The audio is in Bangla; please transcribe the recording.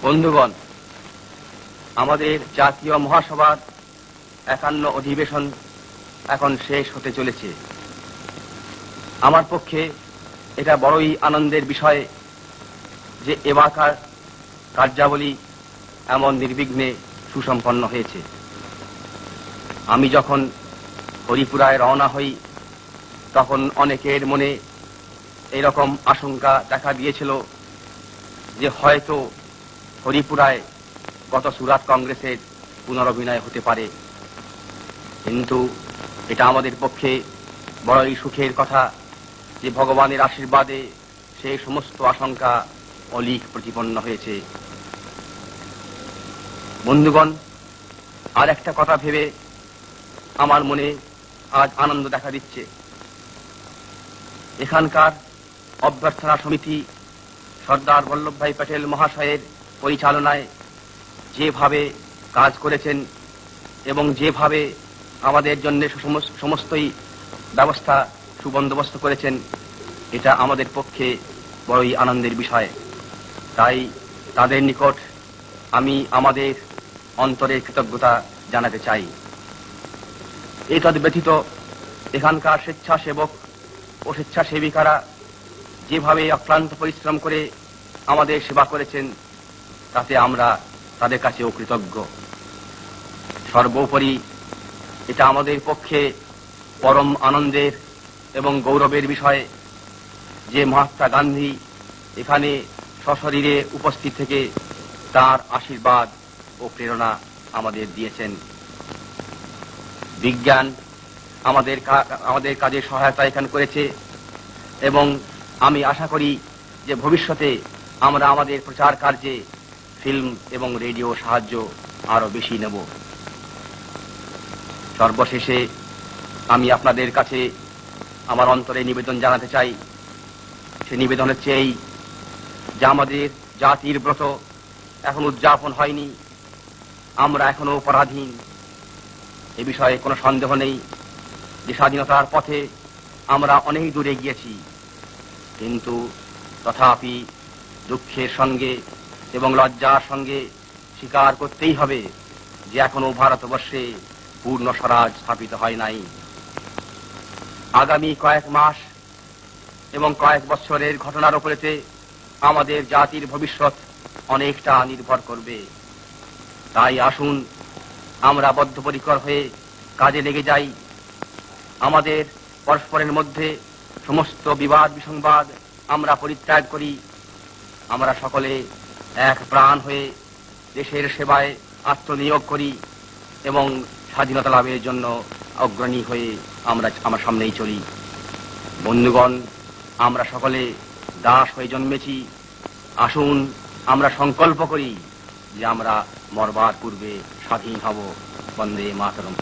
বন্ধুগণ, আমাদের জাতীয় মহাসভার ৫১ অধিবেশন এখন শেষ হতে চলেছে। আমার পক্ষে এটা বড়ই আনন্দের বিষয় যে এবারকার কার্যাবলী এমন নির্বিঘ্নে সুসম্পন্ন হয়েছে। আমি যখন হরিপুরায় রওনা হই তখন অনেকের মনে এরকম আশঙ্কা দেখা দিয়েছিল যে হয়তো হরিপুরায় গত সুরাট কংগ্রেসের পুনরভিনয় হতে পারে, কিন্তু এটা আমাদের পক্ষে বড়ই সুখের কথা যে ভগবানের আশীর্বাদে সেই সমস্ত আশঙ্কা অলীক প্রতিপন্ন হয়েছে। বন্ধুগণ, আর একটা কথা ভেবে আমার মনে আজ আনন্দ দেখা দিচ্ছে। এখানকার অভ্যর্থনা সমিতি সর্দার বল্লভভাই প্যাটেল মহাশয়ের পরিচালনায় যেভাবে কাজ করেছেন এবং যেভাবে আমাদের জন্য সমস্তই ব্যবস্থা সুবন্দোবস্ত করেছেন, এটা আমাদের পক্ষে বড়ই আনন্দের বিষয়। তাই তাদের নিকট আমি আমাদের অন্তরের কৃতজ্ঞতা জানাতে চাই। এতদ ব্যতীত এখানকার স্বেচ্ছাসেবক ও স্বেচ্ছাসেবিকারা যেভাবে অক্লান্ত পরিশ্রম করে আমাদের সেবা করেছেন তাতে আমরা তাদের কাছেও কৃতজ্ঞ। সর্বোপরি এটা আমাদের পক্ষে পরম আনন্দের এবং গৌরবের বিষয় যে মহাত্মা গান্ধী এখানে সশরীরে উপস্থিত থেকে তার আশীর্বাদ ও প্রেরণা আমাদের দিয়েছেন। বিজ্ঞান আমাদের কাজে সহায়তা এখানে করেছে এবং আমি আশা করি যে ভবিষ্যতে আমরা আমাদের প্রচার কার্যে ফিল্ম এবং রেডিও সাহায্য আরো বেশি নেব। সর্বশেষে আমি আপনাদের কাছে আমার অন্তরে নিবেদন জানাতে চাই। সে নিবেদন হচ্ছে এই যে আমাদের জাতির ব্রত এখন উদযাপন হয়নি, আমরা এখনো পরাধীন। এ বিষয়ে কোনো সন্দেহ নেই যে স্বাধীনতার পথে আমরা অনেক দূরে গিয়েছি, কিন্তু তথাপি দুঃখের সঙ্গে এবং লজ্জার সঙ্গে স্বীকার করতেই হবে যে এখনো ভারতবর্ষে পূর্ণ স্বরাজ স্থাপিত হয় নাই। আগামী কয়েক মাস এবং কয়েক বছরের ঘটনার উপরেতে আমাদের জাতির ভবিষ্যৎ অনেকটা নির্ভর করবে। তাই আসুন আমরা বদ্ধপরিকর হয়ে কাজে লেগে যাই। আমাদের পরস্পরের মধ্যে সমস্ত বিবাদ বিসংবাদ আমরা পরিত্যাগ করি। আমরা সকলে এক প্রাণ হয়ে দেশের সেবায় আত্মনিয়োগ করি এবং স্বাধীনতা লাভের জন্য অগ্রণী হয়ে আমরা আমার সামনেই চলি। বন্ধুগণ, আমরা সকলে দাস হয়ে জন্মেছি। আসুন আমরা সংকল্প করি যে আমরা মরবার পূর্বে স্বাধীন হব। বন্দে মাতরম।